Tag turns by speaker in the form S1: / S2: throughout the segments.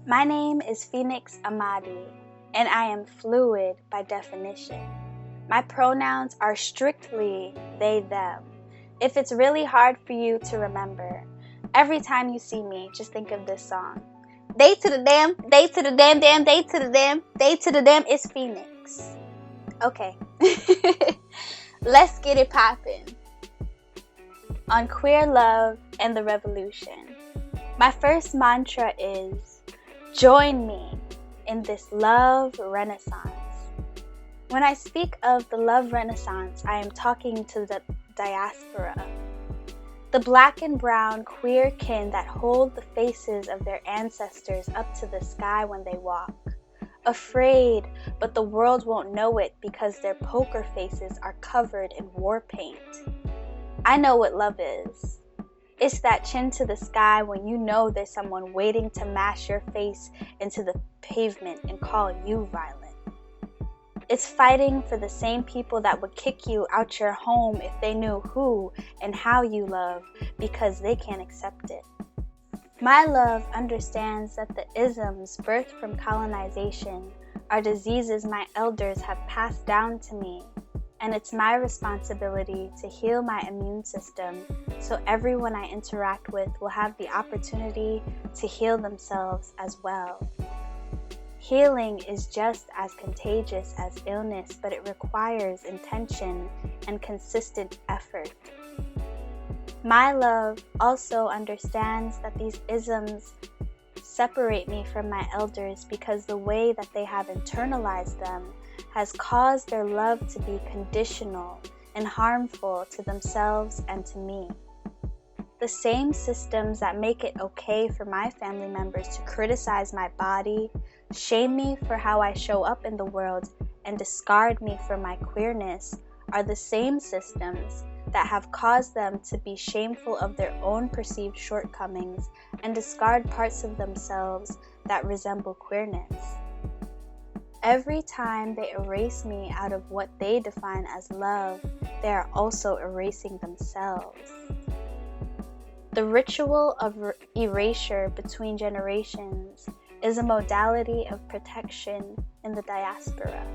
S1: My name is phoenixamadii, and I am fluid by definition. My pronouns are strictly they, them. If it's really hard for you to remember, every time you see me, just think of this song. They to the damn, they to the damn, damn, they to the damn, they to the damn, it's Phoenix. Okay. Let's get it poppin'. On queer love and the revolution, my first mantra is, join me in this love renaissance. When I speak of the love renaissance, I am talking to the diaspora, the black and brown queer kin that hold the faces of their ancestors up to the sky when they walk. Afraid, but the world won't know it because their poker faces are covered in war paint. I know what love is. It's that chin to the sky when you know there's someone waiting to mash your face into the pavement and call you violent. It's fighting for the same people that would kick you out your home if they knew who and how you love because they can't accept it. My love understands that the isms birthed from colonization are diseases my elders have passed down to me, and it's my responsibility to heal my immune system so everyone I interact with will have the opportunity to heal themselves as well. Healing is just as contagious as illness, but it requires intention and consistent effort. My love also understands that these isms separate me from my elders because the way that they have internalized them has caused their love to be conditional and harmful to themselves and to me. The same systems that make it okay for my family members to criticize my body, shame me for how I show up in the world, and discard me for my queerness are the same systems that have caused them to be shameful of their own perceived shortcomings and discard parts of themselves that resemble queerness. Every time they erase me out of what they define as love, they are also erasing themselves. The ritual of erasure between generations is a modality of protection in the diaspora.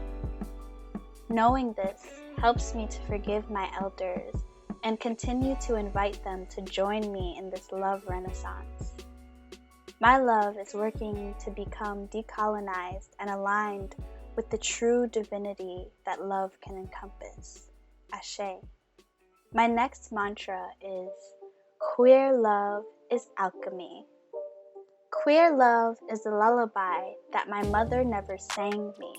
S1: Knowing this helps me to forgive my elders and continue to invite them to join me in this love renaissance. My love is working to become decolonized and aligned with the true divinity that love can encompass. Ashe. My next mantra is, queer love is alchemy. Queer love is the lullaby that my mother never sang me.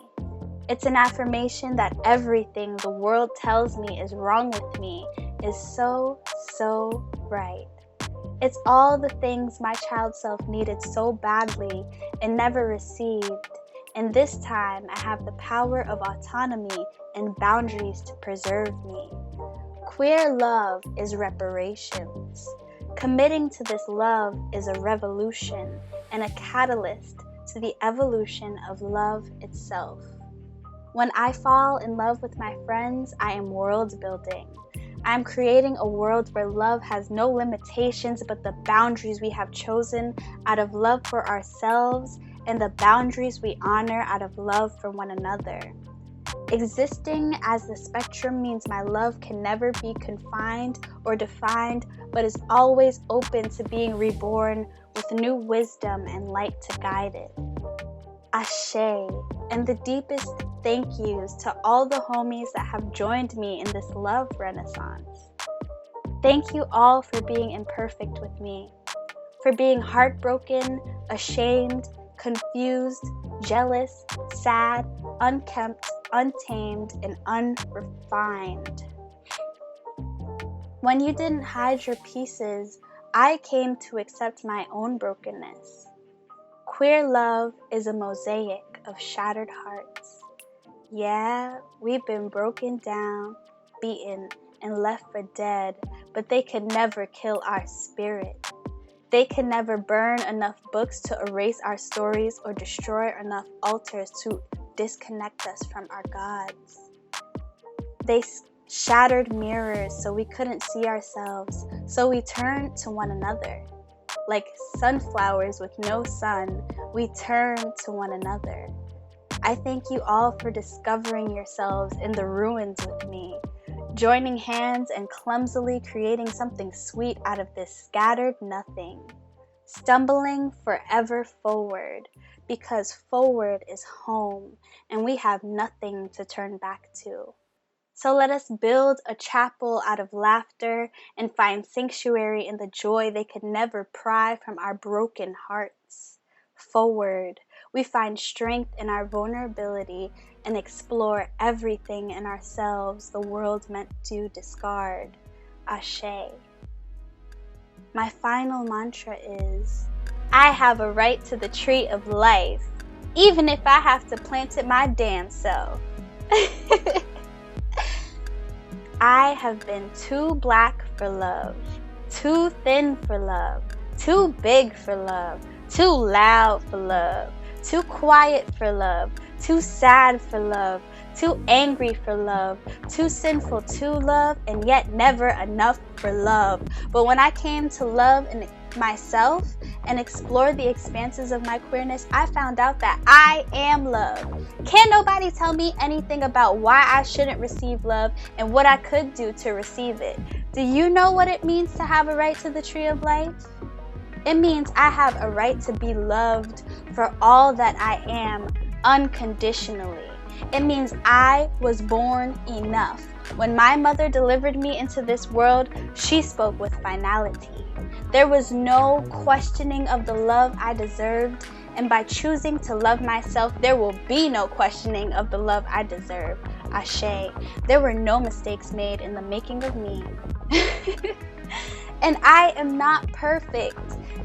S1: It's an affirmation that everything the world tells me is wrong with me is so right. It's all the things my child self needed so badly and never received. And this time I have the power of autonomy and boundaries to preserve me. Queer love is reparations. Committing to this love is a revolution and a catalyst to the evolution of love itself. When I fall in love with my friends, I am world building. I am creating a world where love has no limitations but the boundaries we have chosen out of love for ourselves and the boundaries we honor out of love for one another. Existing as the spectrum means my love can never be confined or defined, but is always open to being reborn with new wisdom and light to guide it. Ashe, and the deepest thank yous to all the homies that have joined me in this love renaissance. Thank you all for being imperfect with me, for being heartbroken, ashamed, confused, jealous, sad, unkempt, untamed, and unrefined. When you didn't hide your pieces, I came to accept my own brokenness. Queer love is a mosaic of shattered hearts. Yeah, we've been broken down, beaten, and left for dead, but they could never kill our spirit. They can never burn enough books to erase our stories or destroy enough altars to disconnect us from our gods. They shattered mirrors so we couldn't see ourselves, so we turned to one another. Like sunflowers with no sun, we turn to one another. I thank you all for discovering yourselves in the ruins with me, joining hands and clumsily creating something sweet out of this scattered nothing, stumbling forever forward, because forward is home and we have nothing to turn back to. So let us build a chapel out of laughter and find sanctuary in the joy they could never pry from our broken hearts. Forward, we find strength in our vulnerability and explore everything in ourselves the world meant to discard. Ashe. My final mantra is, I have a right to the tree of life, even if I have to plant it my damn self. I have been too black for love, too thin for love, too big for love, too loud for love, too quiet for love, too sad for love, too angry for love, too sinful to love, and yet never enough for love. But when I came to love in myself and explore the expanses of my queerness, I found out that I am love. Can't nobody tell me anything about why I shouldn't receive love and what I could do to receive it. Do you know what it means to have a right to the tree of life? It means I have a right to be loved for all that I am unconditionally. It means I was born enough. When my mother delivered me into this world, she spoke with finality. There was no questioning of the love I deserved, and by choosing to love myself, there will be no questioning of the love I deserve. Ashe. There were no mistakes made in the making of me. And I am not perfect.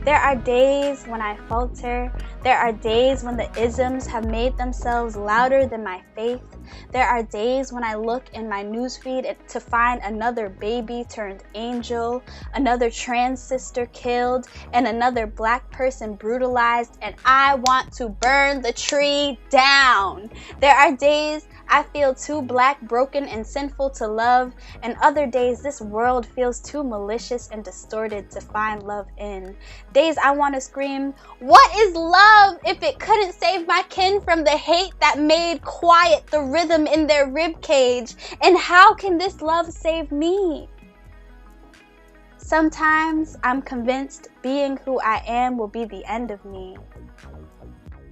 S1: There are days when I falter. There are days when the isms have made themselves louder than my faith. There are days when I look in my newsfeed to find another baby turned angel, another trans sister killed, and another black person brutalized, and I want to burn the tree down. There are days I feel too black, broken, and sinful to love, and other days this world feels too malicious and distorted to find love in. Days I want to scream, what is love if it couldn't save my kin from the hate that made quiet the rhythm in their ribcage? And how can this love save me? Sometimes I'm convinced being who I am will be the end of me,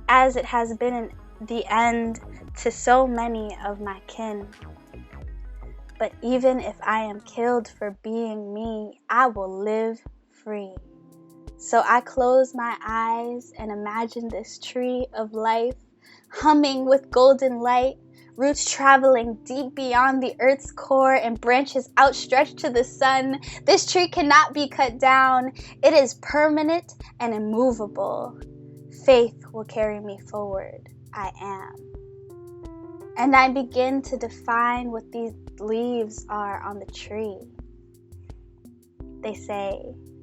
S1: as it has been the end to so many of my kin. But even if I am killed for being me, I will live free. So I close my eyes and imagine this tree of life humming with golden light, roots traveling deep beyond the earth's core and branches outstretched to the sun. This tree cannot be cut down. It is permanent and immovable. Faith will carry me forward. I am. And I begin to define what these leaves are on the tree. They say,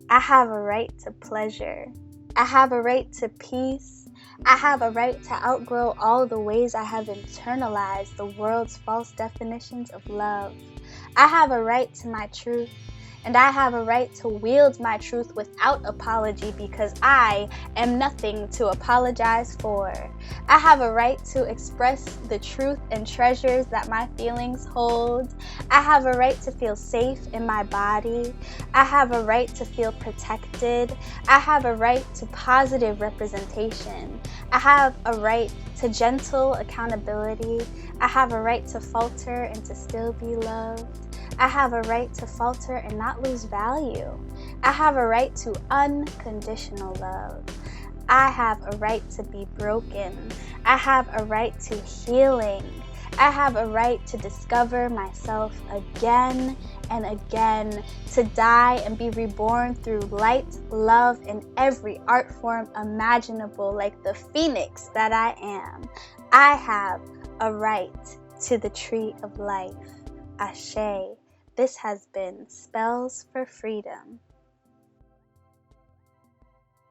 S1: I have a right to pleasure. I have a right to peace. I have a right to outgrow all the ways I have internalized the world's false definitions of love. I have a right to my truth. And I have a right to wield my truth without apology because I am nothing to apologize for. I have a right to express the truth and treasures that my feelings hold. I have a right to feel safe in my body. I have a right to feel protected. I have a right to positive representation. I have a right to gentle accountability. I have a right to falter and to still be loved. I have a right to falter and not lose value. I have a right to unconditional love. I have a right to be broken. I have a right to healing. I have a right to discover myself again and again, to die and be reborn through light, love, and every art form imaginable, like the phoenix that I am. I have a right to the tree of life. Ashe. This has been Spells for Freedom.